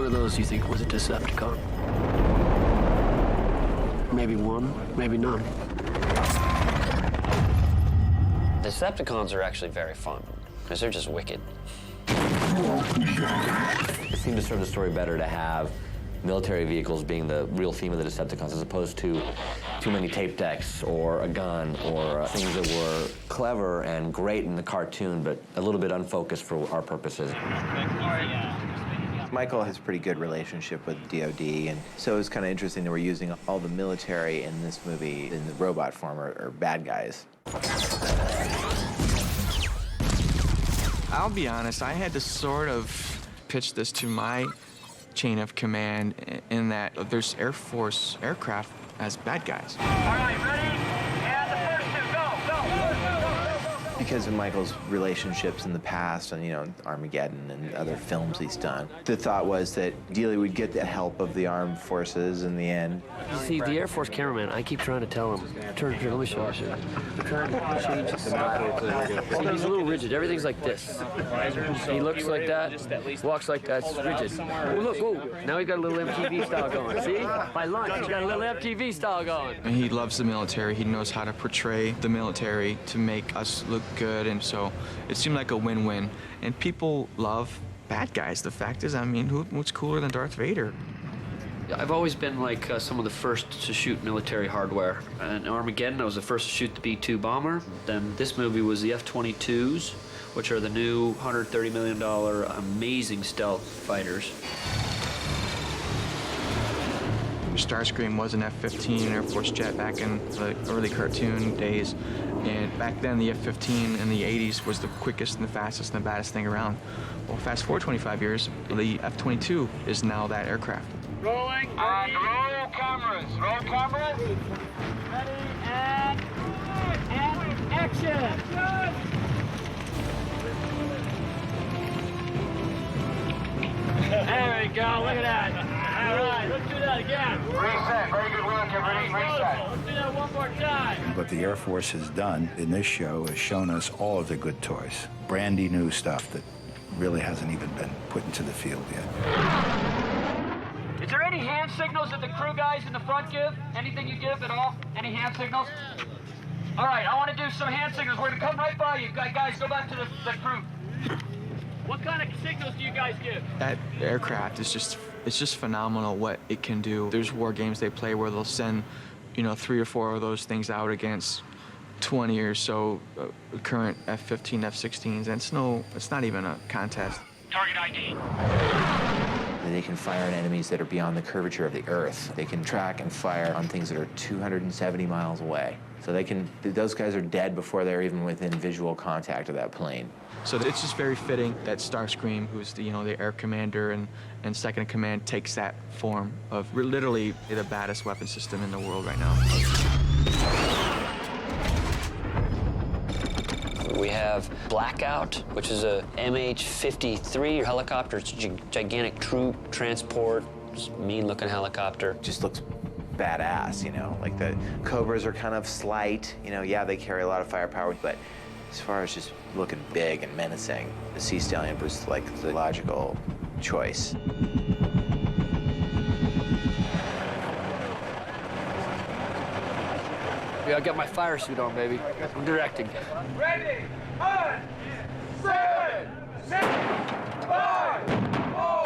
one of those you think was a Decepticon? Maybe one, maybe none. Decepticons are actually very fun, because they're just wicked. It seemed to serve the story better to have military vehicles being the real theme of the Decepticons, as opposed to too many tape decks or a gun or things that were clever and great in the cartoon, but a little bit unfocused for our purposes. Michael has a pretty good relationship with DOD, and so it's kind of interesting that we're using all the military in this movie in the robot form are bad guys. I'll be honest, I had to sort of pitch this to my chain of command in that there's Air Force aircraft as bad guys. All right, ready? And the first two, go, go, go, go, go. Because of Michael's relationships in the past and, you know, Armageddon and other films he's done, the thought was that Dealey would get the help of the armed forces in the end. You see, the Air Force cameraman, I keep trying to tell him, turn, let me show you, sir. I'm trying to change the style. See, he's a little rigid. Everything's like this. He looks like that, walks like that, it's rigid. Oh, look, whoa, now he's got a little MTV style going. See? By lunch, he's got a little MTV style going. And he loves the military. He knows how to portray the military to make us look good, and so it seemed like a win-win. And people love bad guys. The fact is, I mean, what's cooler than Darth Vader? I've always been like some of the first to shoot military hardware. In Armageddon, I was the first to shoot the B-2 bomber. Then this movie was the F-22s, which are the new $130 million amazing stealth fighters. Starscream was an F-15 Air Force jet back in the early cartoon days. And back then, the F-15 in the 80s was the quickest and the fastest and the baddest thing around. Well, fast forward 25 years, the F-22 is now that aircraft. Rolling, and roll cameras, roll cameras. Ready, and action. There we go, look at that. All right, let's do that again. Reset, very good work, everybody, reset. Let's do that one more time. What the Air Force has done in this show is shown us all of the good toys. Brandy new stuff that really hasn't even been put into the field yet. Is there any hand signals that the crew guys in the front give? Anything you give at all? Any hand signals? All right, I want to do some hand signals. We're going to come right by you. Guys, go back to the crew. What kind of signals do you guys give? That aircraft is it's just phenomenal what it can do. There's war games they play where they'll send, 3 or 4 of those things out against 20 or so current F-15, F-16s, and it's not even a contest. Target ID. They can fire on enemies that are beyond the curvature of the Earth. They can track and fire on things that are 270 miles away. So those guys are dead before they're even within visual contact of that plane. So it's just very fitting that Starscream, who's the air commander and second in command, takes that form of literally the baddest weapon system in the world right now. We have Blackout, which is a MH-53 helicopter. It's a gigantic troop transport, just mean-looking helicopter. Just looks badass, like the Cobras are kind of slight, yeah, they carry a lot of firepower, but as far as just looking big and menacing, the Sea Stallion was like the logical choice. Yeah, I got my fire suit on, baby. I'm directing. Ready, 1, 7, 6, 5, 4.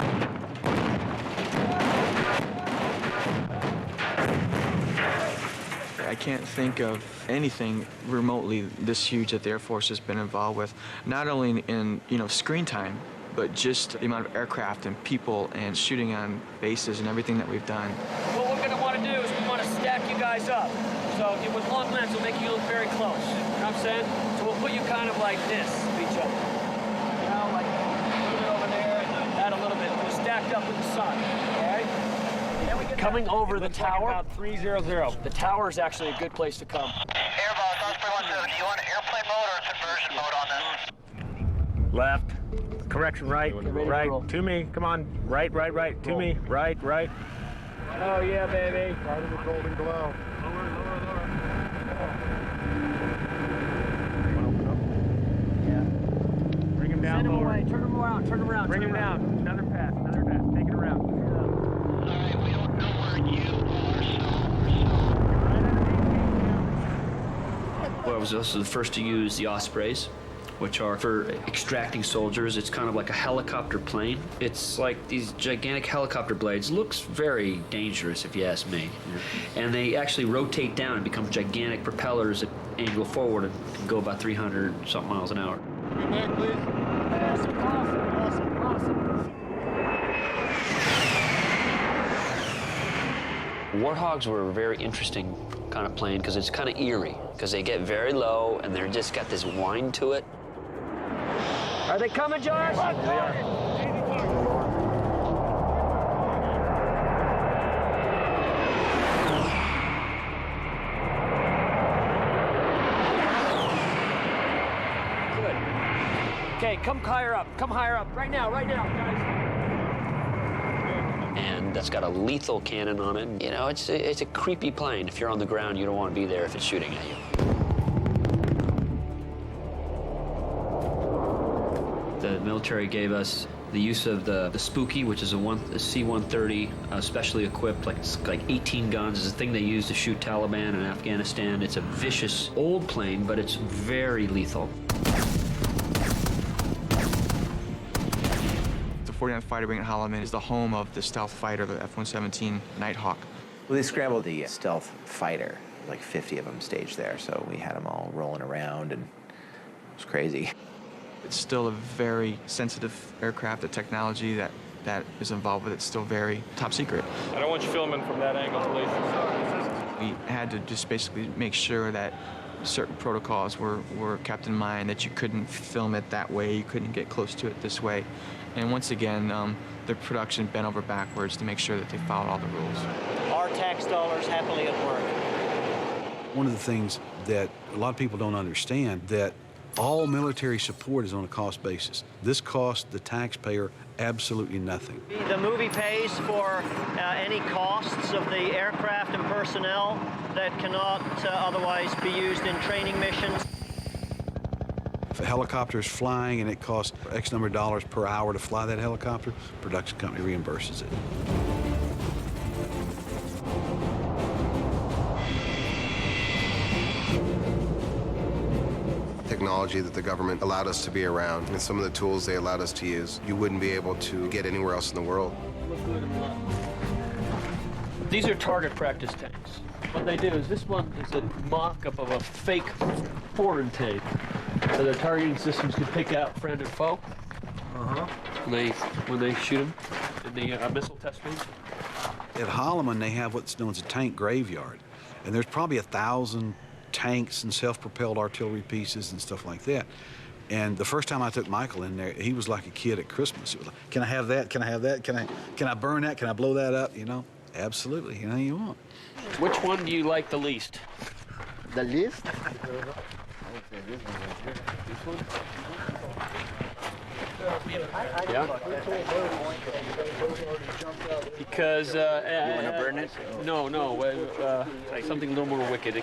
I can't think of anything remotely this huge that the Air Force has been involved with, not only in screen time, but just the amount of aircraft and people and shooting on bases and everything that we've done. What we're going to want to do is we want to stack you guys up. So with long lens, we'll make you look very close. You know what I'm saying? So we'll put you kind of like this to each other. Like a little bit over there and that a little bit. We're stacked up with the sun, all right? Coming over the tower. About 300. The tower is actually a good place to come. Airboss, Osprey 17, do you want airplane mode or conversion mode on this? Left. Correction, right. Right. To me. Come on. Right. To me. Right. Oh, yeah, baby. Part of the golden glow. Lower. Yeah. Bring him down. Send him away. Turn him around. Bring him down. Another pass. Take it around. around. Alright, we don't know where you are, Well, I was also the first to use the Ospreys, which are for extracting soldiers. It's kind of like a helicopter plane. It's like these gigantic helicopter blades. Looks very dangerous, if you ask me. And they actually rotate down and become gigantic propellers that angle forward and can go about 300-something miles an hour. Back, please. Awesome. Warthogs were a very interesting kind of plane because it's kind of eerie, because they get very low and they're just got this whine to it. Are they coming, Josh? They are. Good. Okay, come higher up. Come higher up. Right now, guys. And that's got a lethal cannon on it. You know, it's a creepy plane. If you're on the ground, you don't want to be there if it's shooting at you. The military gave us the use of the Spooky, which is a C-130, specially equipped, like 18 guns. It's a thing they use to shoot Taliban in Afghanistan. It's a vicious old plane, but it's very lethal. The 49th Fighter Wing at Holloman is the home of the stealth fighter, the F-117 Nighthawk. Well, they scrambled the stealth fighter, like 50 of them staged there, so we had them all rolling around, and it was crazy. It's still a very sensitive aircraft. The technology that is involved with it's still very top secret. I don't want you filming from that angle, please. We had to just basically make sure that certain protocols were kept in mind, that you couldn't film it that way, you couldn't get close to it this way. And once again, the production bent over backwards to make sure that they followed all the rules. Our tax dollars happily at work. One of the things that a lot of people don't understand, that all military support is on a cost basis. This costs the taxpayer absolutely nothing. The movie pays for any costs of the aircraft and personnel that cannot otherwise be used in training missions. If a helicopter is flying and it costs X number of dollars per hour to fly that helicopter, production company reimburses it. Technology that the government allowed us to be around and some of the tools they allowed us to use, you wouldn't be able to get anywhere else in the world. These are target practice tanks. What they do is, this one is a mock-up of a fake foreign tank. So their targeting systems can pick out friend and foe. When they shoot them in the missile test range. At Holloman, they have what's known as a tank graveyard. And there's probably 1,000 tanks and self-propelled artillery pieces and stuff like that. And the first time I took Michael in there, he was like a kid at Christmas. It was like, can I have that? Can I have that? Can I burn that? Can I blow that up? You know, absolutely, anything you want. Which one do you like the least? The least? This one? Yeah. Because you want to burn it? No, something a little more wicked.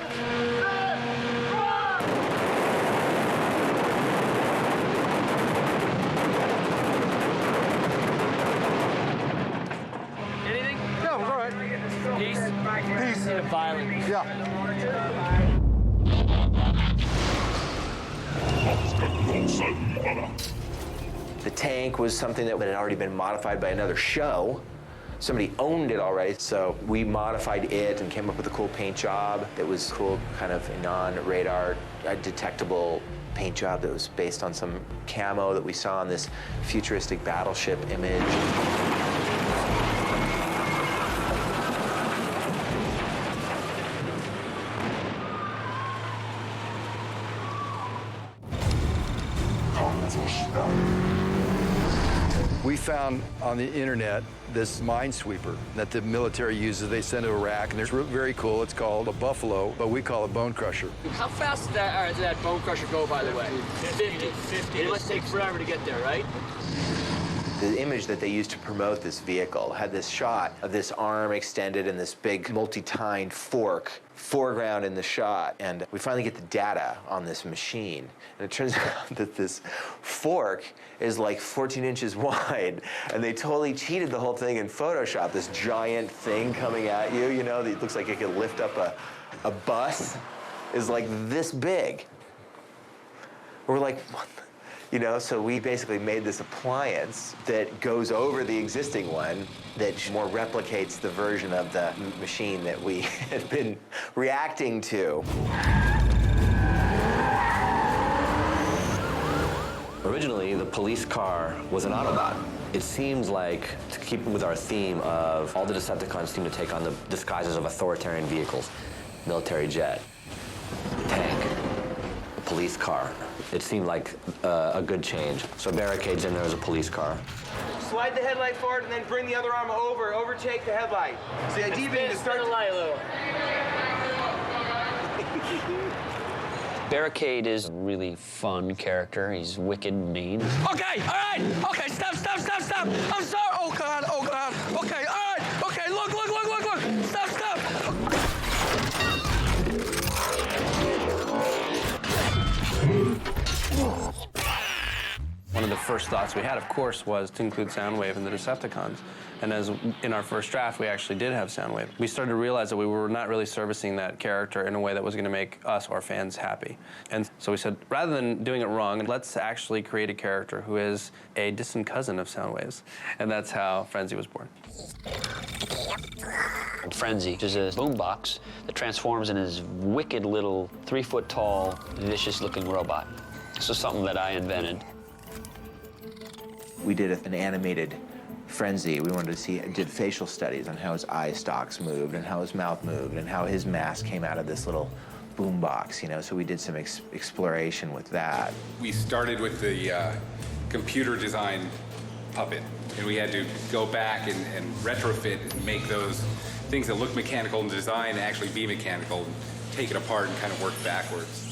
Anything? No, it's all right. Peace? Peace. Violence. Yeah. The tank was something that had already been modified by another show. Somebody owned it already, so we modified it and came up with a cool paint job that was cool, kind of non-radar detectable paint job that was based on some camo that we saw on this futuristic battleship image. We found on the internet this minesweeper that the military uses. They send to Iraq, and it's very cool. It's called a Buffalo, but we call it Bonecrusher. How fast does that Bonecrusher go, by the way? 50. It must take forever to get there, right? The image that they used to promote this vehicle had this shot of this arm extended and this big multi-tined fork foreground in the shot. And we finally get the data on this machine. And it turns out that this fork is like 14 inches wide. And they totally cheated the whole thing in Photoshop. This giant thing coming at you, you know, that looks like it could lift up a bus, is like this big. We're like, what? You know, so we basically made this appliance that goes over the existing one that more replicates the version of the machine that we had been reacting to. Originally, the police car was an Autobot. It seems like, to keep with our theme of all the Decepticons seem to take on the disguises of authoritarian vehicles, military jet, tank, a police car. It seemed like a good change. So barricades in there as a police car. Slide the headlight forward and then bring the other arm over. Overtake the headlight. So the idea being to start the light a little. Barricade is a really fun character. He's wicked mean. Okay, all right. Okay, stop. I'm sorry. Oh, God. Okay, all right. Okay, look. Stop. One of the first thoughts we had, of course, was to include Soundwave in the Decepticons. And as in our first draft, we actually did have Soundwave. We started to realize that we were not really servicing that character in a way that was going to make us or fans happy. And so we said, rather than doing it wrong, let's actually create a character who is a distant cousin of Soundwave's. And that's how Frenzy was born. Frenzy is a boombox that transforms in his wicked little 3-foot-tall, vicious-looking robot. This is something that I invented. We did an animated Frenzy. We wanted to see, did facial studies on how his eye stalks moved and how his mouth moved and how his mask came out of this little boom box, you know, so we did some exploration with that. We started with the computer design puppet, and we had to go back and retrofit and make those things that look mechanical in design actually be mechanical, take it apart and kind of work backwards.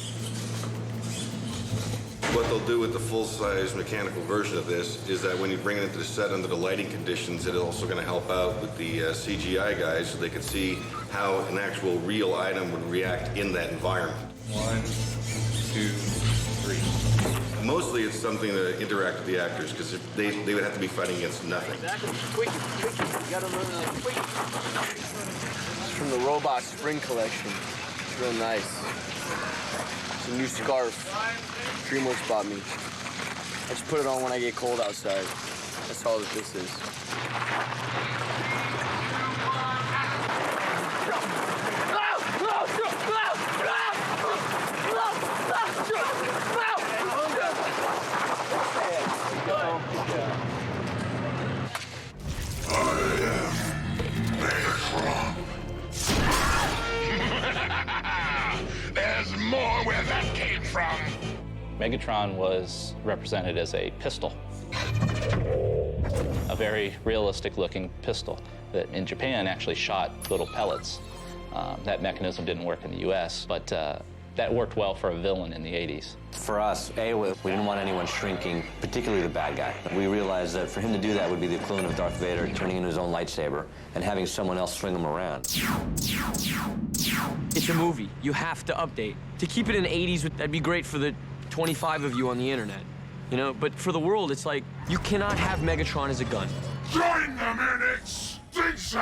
What they'll do with the full-size mechanical version of this is that when you bring it into the set under the lighting conditions, it's also going to help out with the CGI guys so they can see how an actual real item would react in that environment. 1, 2, 3. Mostly it's something to interact with the actors because they would have to be fighting against nothing. Quick, you gotta learn quick. It's from the Robot Spring Collection. It's real nice. It's a new scarf. DreamWorks bought me. I just put it on when I get cold outside. That's all that this is. There's more where that came from. Megatron was represented as a pistol, a very realistic-looking pistol that in Japan actually shot little pellets. That mechanism didn't work in the US, but that worked well for a villain in the 80s. For us, we didn't want anyone shrinking, particularly the bad guy. We realized that for him to do that would be the equivalent of Darth Vader turning into his own lightsaber and having someone else swing him around. It's a movie. You have to update. To keep it in the 80s, that'd be great for the 25 of you on the internet, you know? But for the world, it's like, you cannot have Megatron as a gun. Join them in extinction!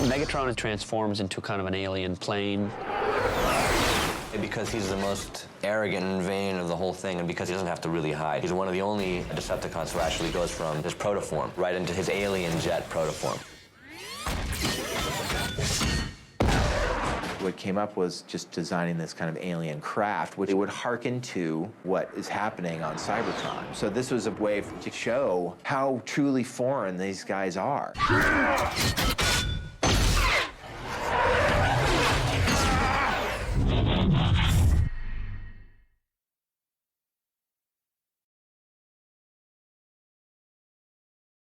Megatron transforms into kind of an alien plane. Because he's the most arrogant and vain of the whole thing, and because he doesn't have to really hide. He's one of the only Decepticons who actually goes from his protoform right into his alien jet protoform. What came up was just designing this kind of alien craft, which would hearken to what is happening on Cybertron. So this was a way to show how truly foreign these guys are.